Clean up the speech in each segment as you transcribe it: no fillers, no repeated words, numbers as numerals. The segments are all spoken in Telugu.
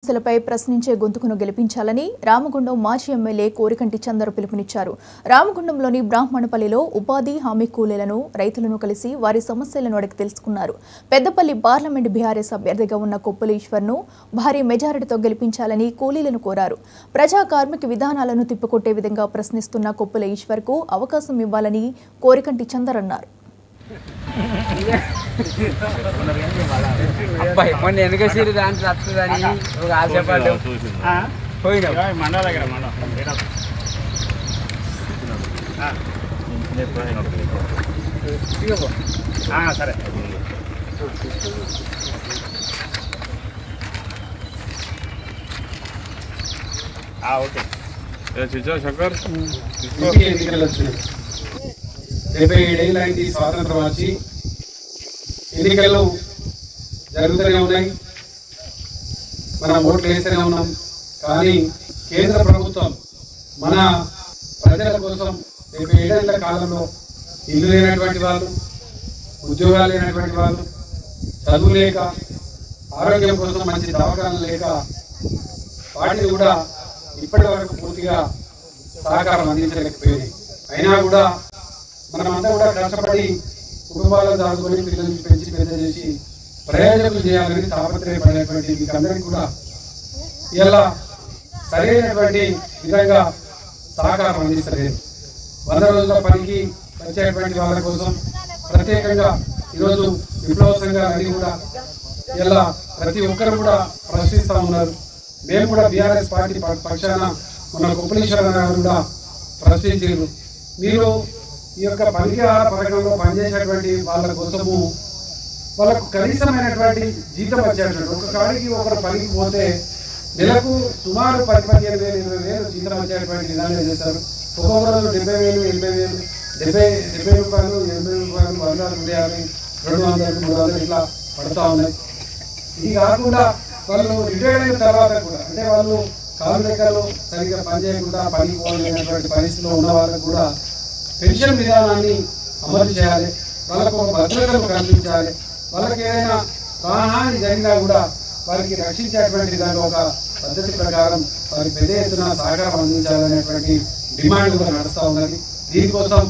సమస్యలపై ప్రశ్నించే గొంతుకును గెలిపించాలని రామగుండం మాజీ ఎమ్మెల్యే కోరికంటి చందర్ పిలుపునిచ్చారు. రామగుండంలోని బ్రాహ్మణపల్లిలో ఉపాధి హామీ కూలీలను రైతులను కలిసి వారి సమస్యలను అడిగి తెలుసుకున్నారు. పెద్దపల్లి పార్లమెంట్ బీఆర్ఎస్ అభ్యర్థిగా ఉన్న కొప్పుల ఈశ్వర్ను భారీ మెజారిటీతో గెలిపించాలని కూలీలను కోరారు. ప్రజా కార్మిక విధానాలను తిప్పికొట్టే విధంగా ప్రశ్నిస్తున్న కొప్పుల ఈశ్వర్కు అవకాశం ఇవ్వాలని కోరికంటి చందర్ అన్నారు. అబ్బాయి మొన్న వెనక సీరు దాంట్లో వస్తుందని ఒక ఆశపడ్డాం పోయినాం సరే ఓకే శంకర్ 77 ఏళ్ళైంది స్వాతంత్రం వచ్చి ఎన్నికలు జరుగుతూనే ఉన్నాయి. మనం ఓట్లు వేస్తూనే ఉన్నాం. కానీ కేంద్ర ప్రభుత్వం మన ప్రజల కోసం 77 ఏళ్ల కాలంలో ఇల్లు లేనటువంటి వాళ్ళు, ఉద్యోగాలు లేనటువంటి వాళ్ళు, చదువు లేక, ఆరోగ్యం కోసం మంచి దవాఖానాలు లేక వాటిని కూడా ఇప్పటి వరకు పూర్తిగా సహకారం అందించలేకపోయింది. అయినా కూడా మనమంతా కూడా కష్టపడి కుటుంబాలను దాచుకొని పిల్లల్ని పెంచి పెద్ద చేసి ప్రయోజనం చేయాలని తాపత్రయపడేటువంటి మీకందరికీ కూడా ఇలా సరైనటువంటి విధంగా సహకారం అందిస్తలేదు. 100 రోజుల పనికి వచ్చేటువంటి వాళ్ళ కోసం ప్రత్యేకంగా ఈరోజు విప్లవ సంఘాలన్నీ కూడా ఇలా ప్రతి ఒక్కరు కూడా ప్రశ్నిస్తూ ఉన్నారు. మేము కూడా బీఆర్ఎస్ పార్టీ పక్షాన మన కొప్పులీశ్వర గారు కూడా ప్రశ్నించారు. మీరు ఈ యొక్క పనికిహార పథకంలో పనిచేసేటువంటి వాళ్ళ కోసము వాళ్ళకు కనీసమైనటువంటి జీతం వచ్చేటువంటి ఒక కాడికి ఒకరు పనికి పోతే నెలకు సుమారు 10-15 వేలు 20 వేలు జీతం వచ్చేటువంటి విధానం చేస్తారు. ఒక్కొక్క రోజు 70,000 80,000 70 రూపాయలు 80 రూపాయలు 100 150 200 300 ఇట్లా పడుతూ ఉన్నాయి. ఇది కాకుండా వాళ్ళు రిటైర్డ్ అయిన తర్వాత కూడా అంటే వాళ్ళు కాలు లెక్కలు సరిగ్గా పనిచేయకుండా పనికి పోలేనటువంటి పరిస్థితిలో ఉన్న వాళ్ళకు కూడా పెన్షన్ విధానాన్ని అమలు చేయాలి. వాళ్ళకు ఒక భద్రతను కల్పించాలి. వాళ్ళకి ఏదైనా ప్రాణహాని జరిగినా కూడా వారికి రక్షించేటువంటి విధంగా ఒక పద్ధతి ప్రకారం వారికి పెద్ద ఎత్తున సహకారం అందించాలనేటువంటి డిమాండ్ కూడా నడుస్తూ ఉన్నది. దీనికోసం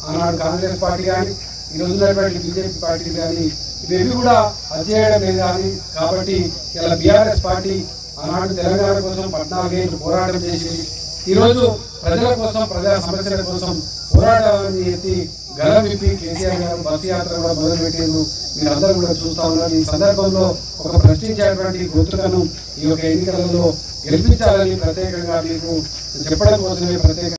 ఆనాడు కాంగ్రెస్ పార్టీ కానీ ఈరోజు ఉన్నటువంటి బీజేపీ పార్టీ కానీ ఇవి కూడా అధ్యయనం లేదు కానీ కాబట్టి ఇలా బీఆర్ఎస్ పార్టీ ఆనాడు తెలంగాణ కోసం 14 ఏళ్ళు పోరాటం చేసి ఈరోజు ప్రజల కోసం ప్రజా సమస్యల కోసం పోరాటాన్ని ఎత్తి గల విప్పి కేసీఆర్ గారు బస్సు యాత్ర కూడా మొదలుపెట్టారు. మీరందరూ కూడా చూస్తూ ఉన్నారు. ఈ సందర్భంలో ఒక ప్రశ్నించేటువంటి గొంతుకను ఈ యొక్క ఎన్నికలలో గెలిపించాలని ప్రత్యేకంగా మీకు చెప్పడం కోసమే ప్రత్యేక